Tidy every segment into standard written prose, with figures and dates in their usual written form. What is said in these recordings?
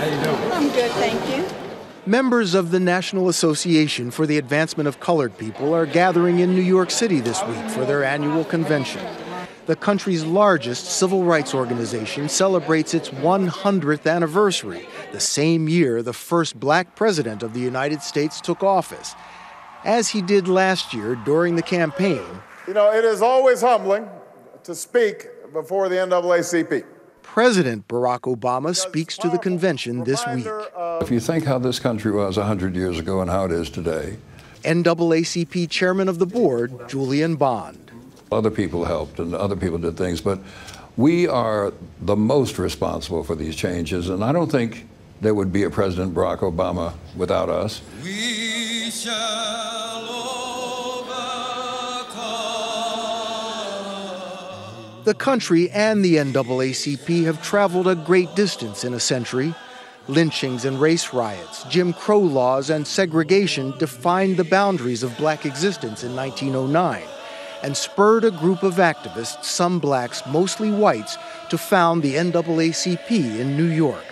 How you doing? I'm good, thank you. Members of the National Association for the Advancement of Colored People are gathering in New York City this week for their annual convention. The country's largest civil rights organization celebrates its 100th anniversary, the same year the first black president of the United States took office. As he did last year during the campaign, you know, it is always humbling to speak before the NAACP. President Barack Obama speaks to the convention this week. If you think how this country was 100 years ago and how it is today. NAACP chairman of the board, Julian Bond. Other people helped and other people did things, but we are the most responsible for these changes, and I don't think there would be a President Barack Obama without us. We shall overcome. The country and the NAACP have traveled a great distance in a century. Lynchings and race riots, Jim Crow laws, and segregation defined the boundaries of black existence in 1909 and spurred a group of activists, some blacks, mostly whites, to found the NAACP in New York.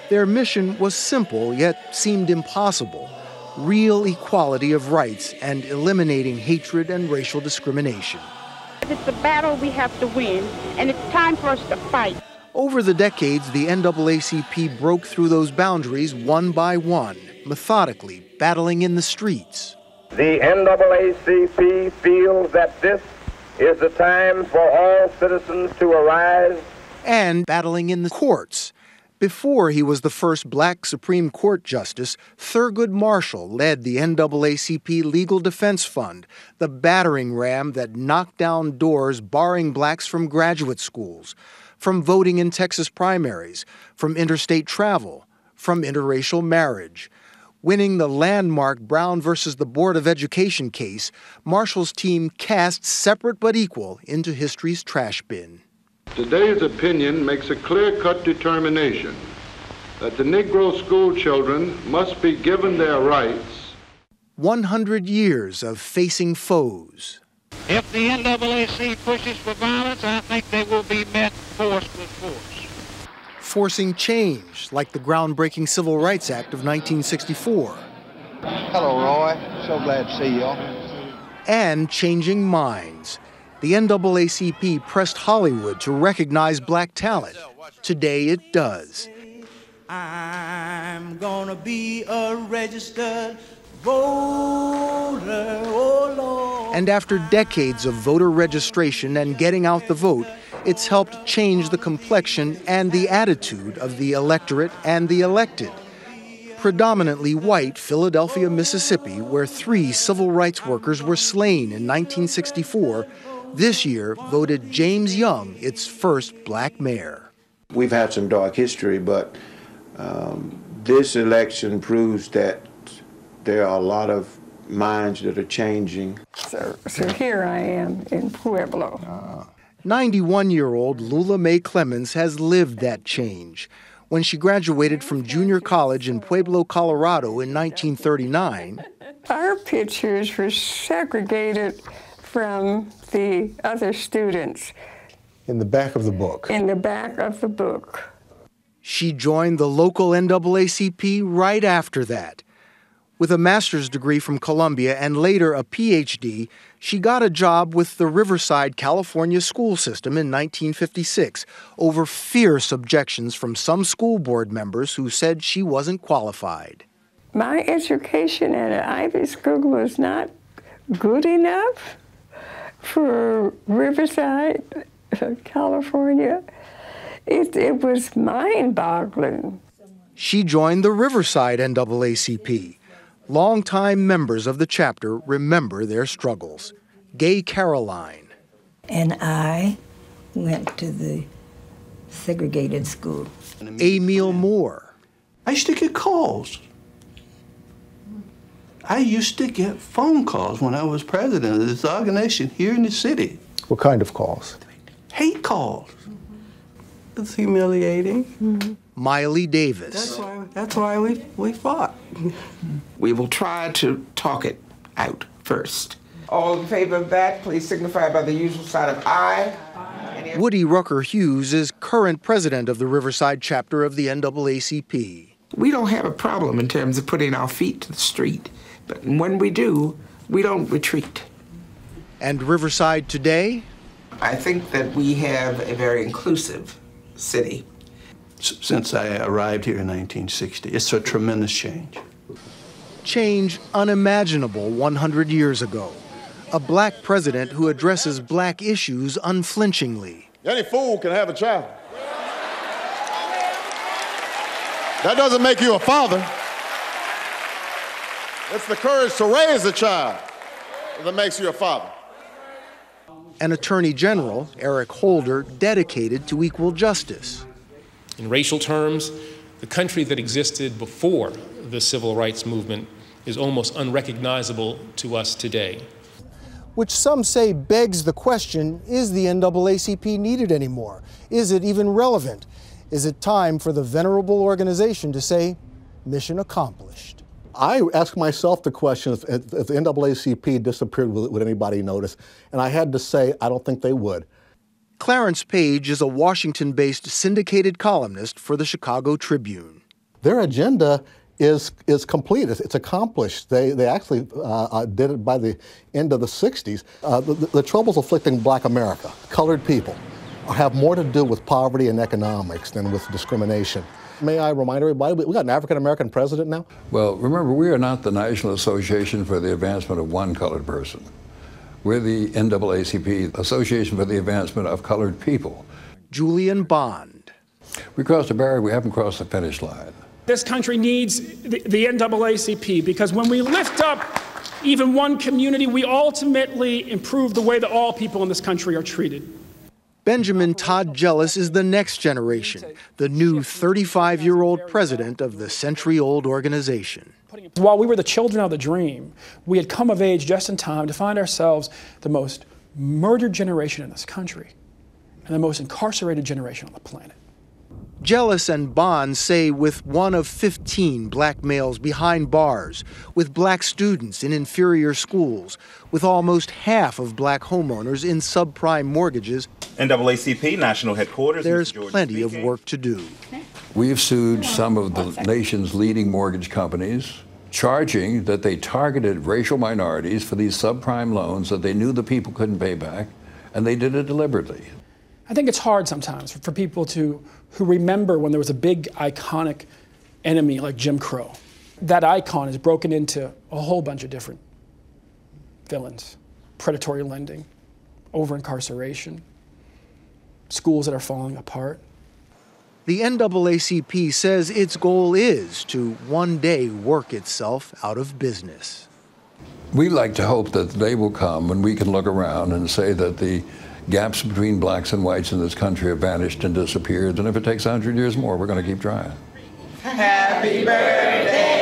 Their mission was simple, yet seemed impossible: real equality of rights and eliminating hatred and racial discrimination. It's a battle we have to win, and it's time for us to fight. Over the decades, the NAACP broke through those boundaries one by one, methodically, battling in the streets. The NAACP feels that this is the time for all citizens to arise. And battling in the courts. Before he was the first black Supreme Court justice, Thurgood Marshall led the NAACP Legal Defense Fund, the battering ram that knocked down doors barring blacks from graduate schools, from voting in Texas primaries, from interstate travel, from interracial marriage. Winning the landmark Brown versus the Board of Education case, Marshall's team cast separate but equal into history's trash bin. Today's opinion makes a clear-cut determination that the Negro school children must be given their rights. 100 years of facing foes. If the NAACP pushes for violence, I think they will be met force with force. Forcing change, like the groundbreaking Civil Rights Act of 1964. Hello, Roy. So glad to see you all. And changing minds. The NAACP pressed Hollywood to recognize black talent. Today it does. I'm gonna be a registered voter, oh Lord. And after decades of voter registration and getting out the vote, it's helped change the complexion and the attitude of the electorate and the elected. Predominantly white Philadelphia, Mississippi, where 3 civil rights workers were slain in 1964, this year voted James Young its first black mayor. We've had some dark history, but this election proves that there are a lot of minds that are changing. So here I am in Pueblo. 91-year-old Lula Mae Clemens has lived that change. When she graduated from junior college in Pueblo, Colorado in 1939, our pictures were segregated from the other students. In the back of the book. In the back of the book. She joined the local NAACP right after that. With a master's degree from Columbia and later a PhD, she got a job with the Riverside, California school system in 1956 over fierce objections from some school board members who said she wasn't qualified. My education at an Ivy school was not good enough for Riverside, California. It was mind-boggling. She joined the Riverside NAACP. Longtime members of the chapter remember their struggles. Gay Caroline. And I went to the segregated school. Emil Moore. I used to get calls. I used to get phone calls when I was president of this organization here in the city. What kind of calls? Hate calls. It's humiliating. Mm-hmm. Miley Davis. That's why we fought. We will try to talk it out first. All in favor of that, please signify by the usual sign of aye. Woody Rucker Hughes is current president of the Riverside chapter of the NAACP. We don't have a problem in terms of putting our feet to the street, but when we do, we don't retreat. And Riverside today? I think that we have a very inclusive city. Since I arrived here in 1960, it's a tremendous change. Change unimaginable 100 years ago. A black president who addresses black issues unflinchingly. Any fool can have a child. That doesn't make you a father. It's the courage to raise a child that makes you a father. An Attorney General, Eric Holder, dedicated to equal justice. In racial terms, the country that existed before the civil rights movement is almost unrecognizable to us today. Which some say begs the question, is the NAACP needed anymore? Is it even relevant? Is it time for the venerable organization to say, mission accomplished? I ask myself the question, if the NAACP disappeared, would anybody notice? And I had to say, I don't think they would. Clarence Page is a Washington-based syndicated columnist for the Chicago Tribune. Their agenda is complete. It's accomplished. They actually did it by the end of the 60s. The troubles afflicting black America, colored people, have more to do with poverty and economics than with discrimination. May I remind everybody, we got an African-American president now? Well, remember, we are not the National Association for the Advancement of One Colored Person. We're the NAACP, Association for the Advancement of Colored People. Julian Bond. We crossed a barrier, we haven't crossed the finish line. This country needs the NAACP because when we lift up even one community, we ultimately improve the way that all people in this country are treated. Benjamin Todd Jealous is the next generation, the new 35-year-old president of the century-old organization. While we were the children of the dream, we had come of age just in time to find ourselves the most murdered generation in this country and the most incarcerated generation on the planet. Jealous and Bond say with one of 15 black males behind bars, with black students in inferior schools, with almost half of black homeowners in subprime mortgages, NAACP National Headquarters. There's plenty of work to do. We've sued some of the nation's leading mortgage companies, charging that they targeted racial minorities for these subprime loans that they knew the people couldn't pay back, and they did it deliberately. I think it's hard sometimes for people who remember when there was a big iconic enemy like Jim Crow. That icon is broken into a whole bunch of different villains. Predatory lending, over-incarceration, schools that are falling apart. The NAACP says its goal is to one day work itself out of business. We like to hope that the day will come when we can look around and say that the gaps between blacks and whites in this country have vanished and disappeared, and if it takes 100 years more, we're going to keep trying. Happy birthday!